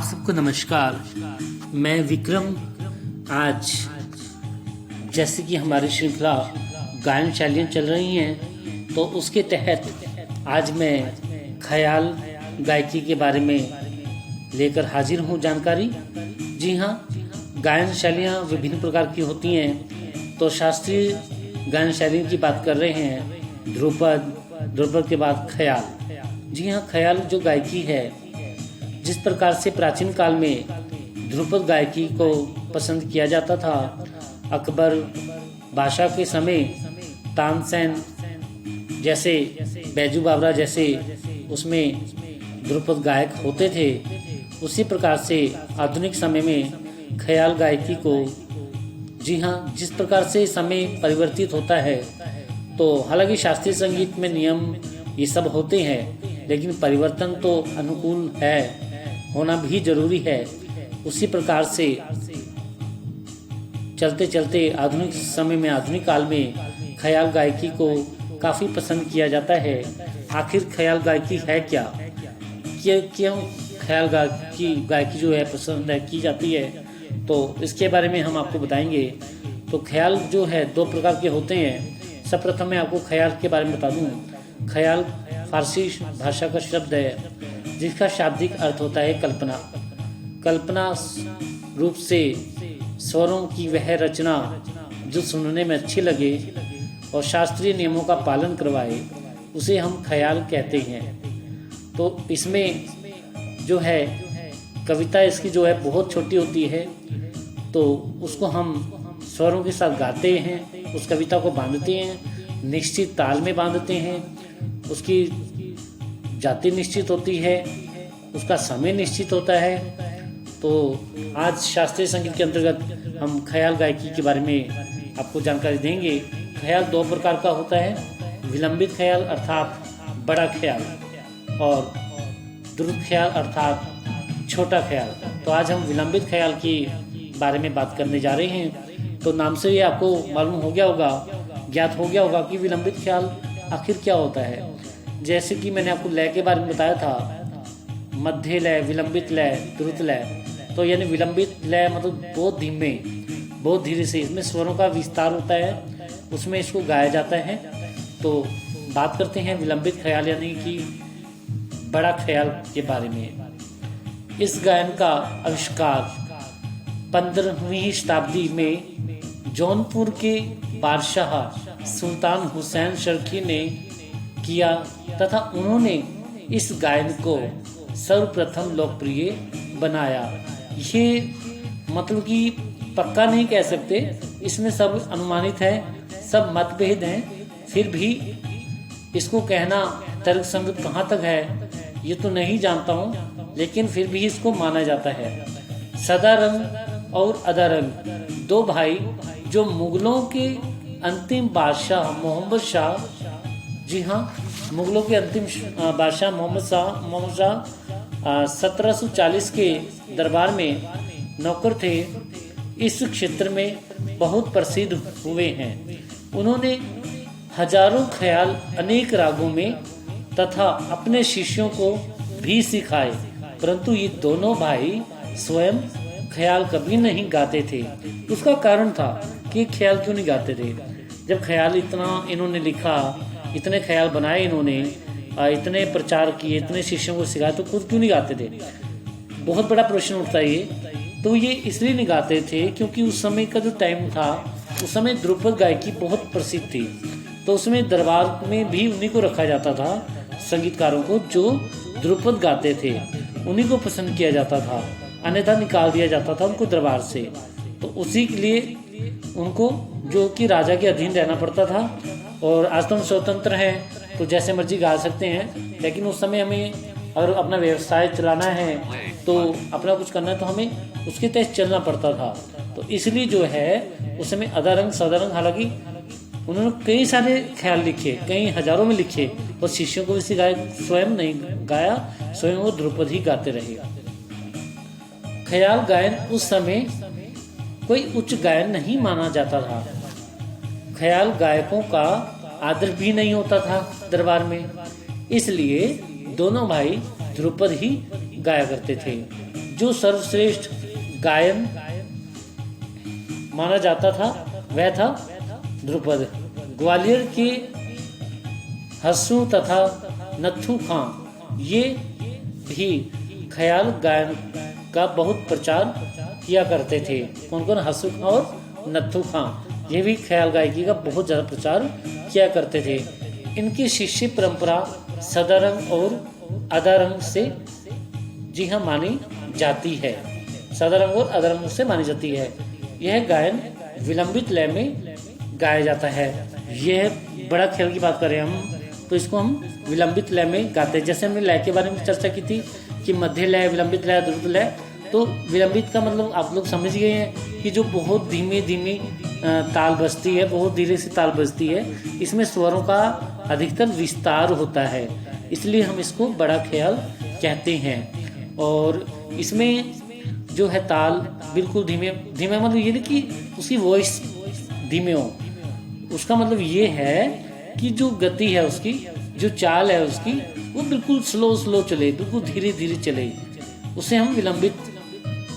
आप सबको नमस्कार। मैं विक्रम। आज जैसे कि हमारी श्रृंखला गायन शैलियाँ चल रही हैं, तो उसके तहत आज मैं ख्याल गायकी के बारे में लेकर हाजिर हूँ जानकारी। जी हाँ, गायन शैलियाँ विभिन्न प्रकार की होती हैं। तो शास्त्रीय गायन शैली की बात कर रहे हैं, ध्रुपद के बाद ख्याल। जी हाँ, ख्याल जो गायकी है, जिस प्रकार से प्राचीन काल में ध्रुपद गायकी को पसंद किया जाता था, अकबर बादशाह के समय तानसेन जैसे, बैजू बावरा जैसे उसमें ध्रुपद गायक होते थे, उसी प्रकार से आधुनिक समय में ख्याल गायकी को, जी हाँ, जिस प्रकार से समय परिवर्तित होता है, तो हालांकि शास्त्रीय संगीत में नियम ये सब होते हैं, लेकिन परिवर्तन तो अनुकूल है, होना भी जरूरी है। उसी प्रकार से चलते चलते आधुनिक समय में, आधुनिक काल में ख्याल गायकी को काफ़ी पसंद किया जाता है। आखिर ख्याल गायकी है क्या, क्यों ख्याल गायकी जो है पसंद की जाती है, तो इसके बारे में हम आपको बताएंगे। तो ख्याल जो है दो प्रकार के होते हैं। सर्वप्रथम मैं आपको ख्याल के बारे में बता दूं। ख्याल फारसी भाषा का शब्द है, जिसका शाब्दिक अर्थ होता है कल्पना। कल्पना रूप से स्वरों की वह रचना जो सुनने में अच्छी लगे और शास्त्रीय नियमों का पालन करवाए, उसे हम ख्याल कहते हैं। तो इसमें जो है कविता इसकी जो है बहुत छोटी होती है, तो उसको हम स्वरों के साथ गाते हैं, उस कविता को बांधते हैं, निश्चित ताल में बांधते हैं। उसकी जाति निश्चित होती है, उसका समय निश्चित होता है। तो आज शास्त्रीय संगीत के अंतर्गत हम ख्याल गायकी के बारे में आपको जानकारी देंगे। ख्याल दो प्रकार का होता है, विलंबित ख्याल अर्थात बड़ा ख्याल, और द्रुत ख्याल अर्थात छोटा ख्याल। तो आज हम विलंबित ख्याल के बारे में बात करने जा रहे हैं। तो नाम से ये आपको मालूम हो गया होगा, ज्ञात हो गया होगा कि विलंबित ख्याल आखिर क्या होता है। जैसे कि मैंने आपको लय के बारे में बताया था, मध्य लय, विलंबित लय, द्रुत लय। तो यानी विलंबित लय मतलब बहुत धीरे से इसमें स्वरों का विस्तार होता है, उसमें इसको गाया जाता है। तो बात करते हैं विलंबित ख्याल यानी कि बड़ा ख्याल के बारे में। इस गायन का आविष्कार 15वीं शताब्दी में जौनपुर के बादशाह सुल्तान हुसैन शर्की ने किया, तथा उन्होंने इस गायन को सर्वप्रथम लोकप्रिय बनाया। ये मतलब कि पक्का नहीं कह सकते, इसमें सब अनुमानित है, सब मतभेद हैं, फिर भी इसको कहना तर्कसंगत कहाँ तक है ये तो नहीं जानता हूँ, लेकिन फिर भी इसको माना जाता है। सदारंग और अदारंग दो भाई जो मुगलों के अंतिम बादशाह मोहम्मद शाह, जी हाँ, मुगलों के अंतिम बादशाह मोहम्मद शाह 1740 के दरबार में नौकर थे, इस क्षेत्र में बहुत प्रसिद्ध हुए हैं। उन्होंने हजारों ख्याल अनेक रागों में तथा अपने शिष्यों को भी सिखाए, परंतु ये दोनों भाई स्वयं ख्याल कभी नहीं गाते थे। उसका कारण था कि ख्याल क्यों नहीं गाते थे। जब ख्याल इतना इन्होंने लिखा, इतने ख्याल बनाए इन्होंने, इतने प्रचार किए, इतने शिष्यों को सिखाया, तो खुद क्यों नहीं गाते थे। बहुत बड़ा प्रश्न उठता है ये। तो ये इसलिए नहीं गाते थे क्योंकि उस समय का जो टाइम था, उस समय ध्रुपद गायकी बहुत प्रसिद्ध थी। तो उसमें दरबार में भी उन्हीं को रखा जाता था, संगीतकारों को जो ध्रुपद गाते थे उन्हीं को पसंद किया जाता था, अन्यथा निकाल दिया जाता था उनको दरबार से। तो उसी के लिए उनको जो कि राजा के अधीन रहना पड़ता था। और आज तो हम स्वतंत्र हैं, तो जैसे मर्जी गा सकते हैं, लेकिन उस समय हमें अगर अपना व्यवसाय चलाना है, तो अपना कुछ करना है, तो हमें उसके तहत चलना पड़ता था। तो इसलिए जो है उस समय अदारंग सदारंग, हालांकि उन्होंने कई सारे ख्याल लिखे, कई हजारों में लिखे, और शिष्यों को भी सिखाया, स्वयं नहीं गाया, स्वयं वो ध्रुपद ही गाते रहे। ख्याल गायन उस समय कोई उच्च गायन नहीं माना जाता था। ख्याल गायकों का आदर भी नहीं होता था दरबार में, इसलिए दोनों भाई ध्रुपद ही गाया करते थे। जो सर्वश्रेष्ठ गायन माना जाता था वह था ध्रुपद। ग्वालियर के हस्सू तथा नत्थू खां ये भी ख्याल गायन का बहुत प्रचार किया करते थे। कौन कौन? हस्सू खां और नत्थू खां, ये भी ख्याल गायकी का बहुत ज़्यादा प्रचार किया करते थे। इनकी शिष्य परंपरा सदारंग और अदारंग से जी हाँ मानी जाती है। सदारंग और अदारंग से मानी जाती है। यह गायन विलंबित लय में गाया जाता है। यह बड़ा ख्याल की बात करें हम तो इसको हम विलंबित लय में गाते हैं। जैसे हमने लय के बारे में चर्चा की थी कि मध्य लय, विलंबित लय, द्रुत लय। तो विलंबित का मतलब आप लोग समझ गए हैं कि जो बहुत धीमे धीमे ताल बजती है, बहुत धीरे से ताल बजती है। इसमें स्वरों का अधिकतर विस्तार होता है, इसलिए हम इसको बड़ा ख्याल कहते हैं। और इसमें जो है ताल बिल्कुल धीमे धीमे, मतलब ये नहीं कि उसकी वॉइस धीमे हो, उसका मतलब ये है कि जो गति है उसकी, जो चाल है उसकी, वो बिल्कुल स्लो चले, बिल्कुल धीरे धीरे चले, उसे हम विलंबित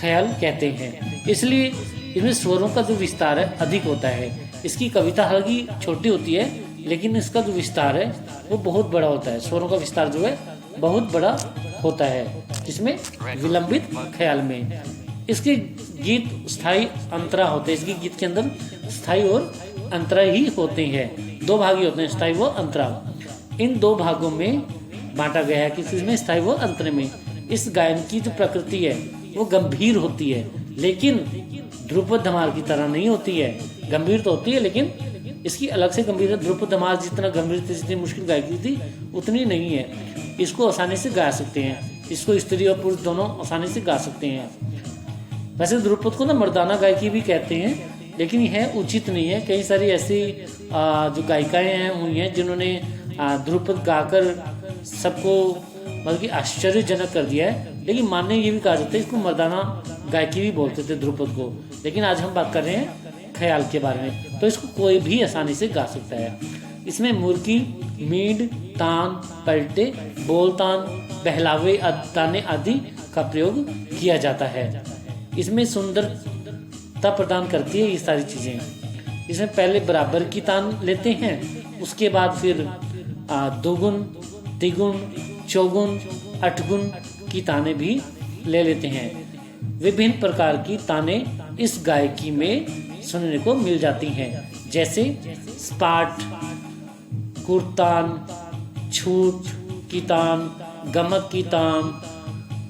ख्याल कहते हैं। इसलिए इसमें स्वरों का जो विस्तार है अधिक होता है। इसकी कविता हालांकि छोटी होती है, लेकिन इसका जो विस्तार है वो बहुत बड़ा होता है। स्वरों का विस्तार जो है बहुत बड़ा होता है इसमें विलंबित ख्याल में। इसके गीत स्थाई अंतरा होते हैं। इसके गीत के अंदर स्थाई और अंतरा ही होते हैं। दो भाग ही होते हैं, स्थाई व अंतरा। इन दो भागों में बांटा गया है, किसमें? स्थाई व अंतरे में। इस गायन की जो प्रकृति है वो गंभीर होती है, लेकिन ध्रुपद धमाल की तरह नहीं होती है। गंभीर तो होती है लेकिन इसकी अलग से गंभीर है। ध्रुपद धमाल जितना गंभीर थी, जितनी मुश्किल गायकी थी, उतनी नहीं है। इसको आसानी से गा सकते हैं, इसको स्त्री और पुरुष दोनों आसानी से गा सकते हैं। वैसे ध्रुपद को ना मर्दाना गायकी भी कहते हैं, लेकिन यह उचित नहीं है। कई सारी ऐसी जो गायिकाएं हैं हुई हैं जिन्होंने ध्रुपद गाकर सबको मतलब कि आश्चर्यजनक कर दिया है, लेकिन मानने ये भी कहा जाता है इसको मर्दाना गायकी भी बोलते थे ध्रुपद को। लेकिन आज हम बात कर रहे हैं ख्याल के बारे में, तो इसको कोई भी आसानी से गा सकता है। इसमें मुर्की, मीड, तान, पलटे, बोलतान, बहलावे, ताने आदि का प्रयोग किया जाता है। इसमें सुंदरता प्रदान करती है ये सारी चीज़ें। इसमें पहले बराबर की तान लेते हैं, उसके बाद फिर दोगुन, तिगुन, चौगुन, अठगुन की ताने भी ले लेते हैं। विभिन्न प्रकार की ताने इस गायकी में सुनने को मिल जाती हैं, जैसे स्पाट, कुर्तान, छूट की तान, गमक की तान,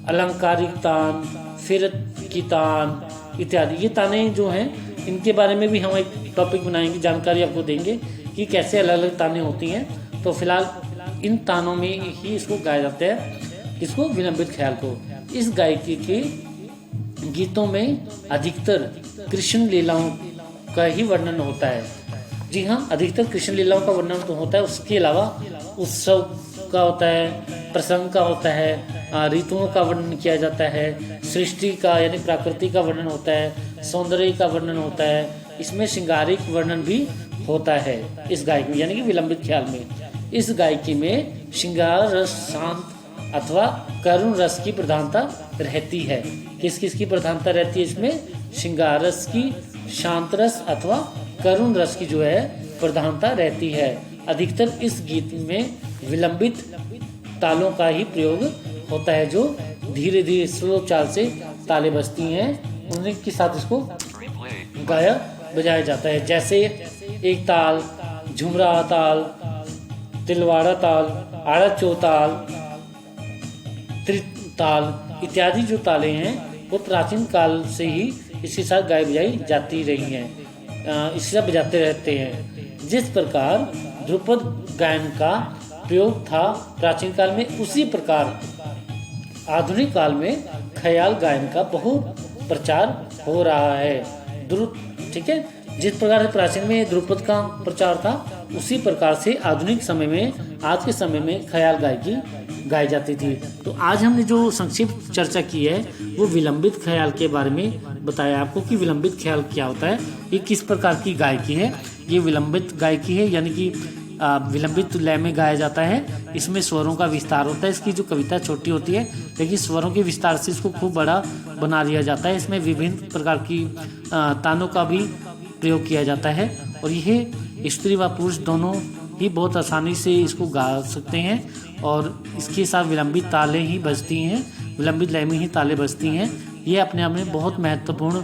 अलंकारिक तान, फिरत की तान इत्यादि। ये ताने जो हैं इनके बारे में भी हम एक टॉपिक बनाएंगे, जानकारी आपको देंगे कि कैसे अलग अलग ताने होती हैं। तो फिलहाल इन तानों में ही इसको गाया जाता है, इसको विलंबित ख्याल को। इस गायकी के गीतों में अधिकतर कृष्ण लीलाओं का ही वर्णन होता है। जी हाँ, अधिकतर कृष्ण लीलाओं का वर्णन तो होता है, उसके अलावा उत्सव का होता है, प्रसंग का होता है, ऋतुओं का वर्णन किया जाता है, सृष्टि का यानी प्रकृति का वर्णन होता है, सौंदर्य का वर्णन होता है। इसमें श्रृंगारिक वर्णन भी होता है इस गायकी में, यानी कि विलंबित ख्याल में। इस गायकी में श्रृंगार रस, शांत अथवा करुण रस की प्रधानता रहती है। किस किस की प्रधानता रहती है इसमें? श्रृंगार रस की, शांत रस अथवा करुण रस की जो है प्रधानता रहती है। अधिकतर इस गीत में विलंबित तालों का ही प्रयोग होता है, जो धीरे धीरे स्लो चाल से ताले बजती हैं, उन्हीं के साथ इसको गाया बजाया जाता है। जैसे एक ताल, झुमरा ताल, तिलवाड़ा ताल, आड़चो ताल, त्रिताल इत्यादि जो ताले हैं वो प्राचीन काल से ही इसके साथ गाई बजाई जाती रही हैं, इसके साथ बजाते रहते हैं। जिस प्रकार ध्रुपद गायन का प्रयोग था प्राचीन काल में, उसी प्रकार आधुनिक काल में ख्याल गायन का बहुत प्रचार हो रहा है। ठीक है, जिस प्रकार से प्राचीन में ध्रुपद का प्रचार था, उसी प्रकार से आधुनिक समय में, आज के समय में ख्याल गायकी गाई जाती थी। तो आज हमने जो संक्षिप्त चर्चा की है वो विलंबित ख्याल के बारे में बताया आपको कि विलंबित ख्याल क्या होता है, ये किस प्रकार की गायकी है। ये विलंबित गायकी है, यानी कि विलंबित लय में गाया जाता है। इसमें स्वरों का विस्तार होता है। इसकी जो कविता छोटी होती है लेकिन स्वरों के विस्तार से इसको खूब बड़ा बना दिया जाता है। इसमें विभिन्न प्रकार की तानों का भी प्रयोग किया जाता है और यह स्त्री व पुरुष दोनों ही बहुत आसानी से इसको गा सकते हैं और इसके साथ विलंबित तालें ही बजती हैं, विलंबित लय में ही तालें बजती हैं। ये अपने आप में बहुत महत्वपूर्ण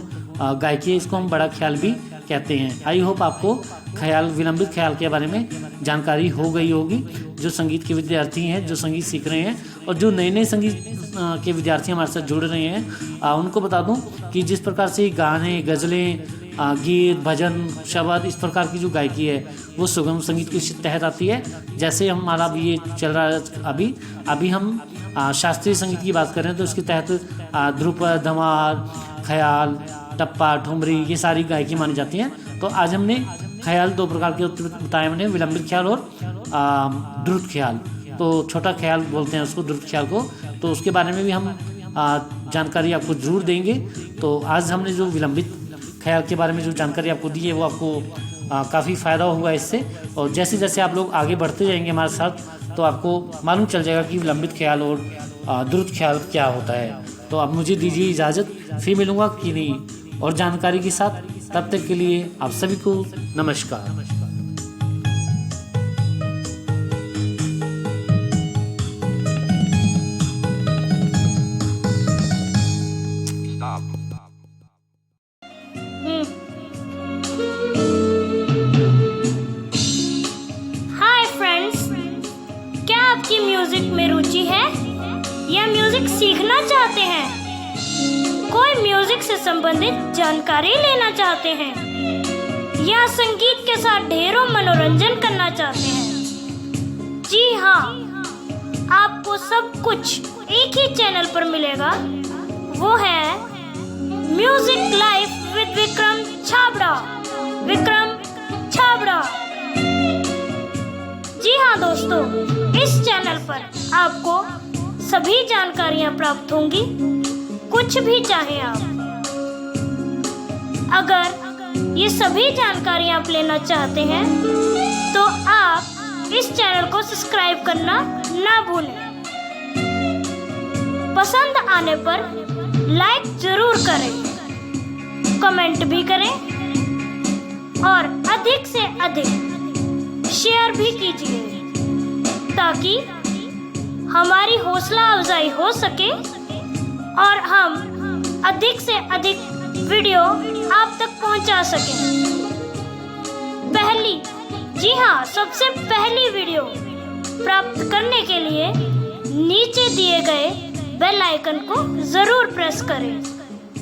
गायकी है। इसको हम बड़ा ख्याल भी कहते हैं। आई होप आपको विलंबित ख्याल के बारे में जानकारी हो गई होगी। जो संगीत के विद्यार्थी हैं, जो संगीत सीख रहे हैं और जो नए नए संगीत के विद्यार्थी हमारे साथ जुड़ रहे हैं, उनको बता दूं कि जिस प्रकार से गाने, गज़लें, गीत, भजन, शब्द, इस प्रकार की जो गायकी है वो सुगम संगीत के तहत आती है। जैसे हमारा अभी ये चल रहा है, अभी हम शास्त्रीय संगीत की बात करें तो इसके तहत ध्रुपद, धमार, ख्याल, टप्पा, ठुमरी, ये सारी गायकी मानी जाती हैं। तो आज हमने ख्याल दो प्रकार के बताए हमने, विलंबित ख्याल और द्रुत ख्याल। तो छोटा ख्याल बोलते हैं उसको, द्रुत ख्याल को। तो उसके बारे में भी हम जानकारी आपको जरूर देंगे। तो आज हमने जो विलंबित ख्याल के बारे में जो जानकारी आपको दी है वो आपको काफ़ी फ़ायदा होगा इससे। और जैसे जैसे आप लोग आगे बढ़ते जाएंगे हमारे साथ तो आपको मालूम चल जाएगा कि विलंबित ख्याल और द्रुत ख्याल क्या होता है। तो अब मुझे दीजिए इजाज़त, फिर मिलूँगा कि नहीं और जानकारी के साथ। तब तक के लिए आप सभी को नमस्कार। हाय फ्रेंड्स, क्या आपकी म्यूजिक में रुचि है या म्यूजिक सीखना चाहते हैं? कोई म्यूजिक से संबंधित जानकारी लेना चाहते हैं या संगीत के साथ ढेरों मनोरंजन करना चाहते हैं? जी हाँ, आपको सब कुछ एक ही चैनल पर मिलेगा। वो है music life with Vikram Chhabra. Vikram Chhabra. जी हाँ दोस्तों, इस चैनल पर आपको सभी जानकारियाँ प्राप्त होंगी, कुछ भी चाहे आप। अगर ये सभी जानकारियाँ आप लेना चाहते हैं तो आप इस चैनल को सब्सक्राइब करना ना भूलें। पसंद आने पर लाइक जरूर करें, कमेंट भी करें और अधिक से अधिक शेयर भी कीजिए ताकि हमारी हौसला अफजाई हो सके और हम अधिक से अधिक वीडियो आप तक पहुंचा सकें। सबसे पहली वीडियो प्राप्त करने के लिए नीचे दिए गए बेल आइकन को जरूर प्रेस करें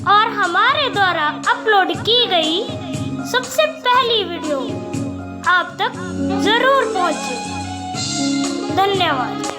और हमारे द्वारा अपलोड की गई सबसे पहली वीडियो आप तक जरूर पहुंचे। धन्यवाद।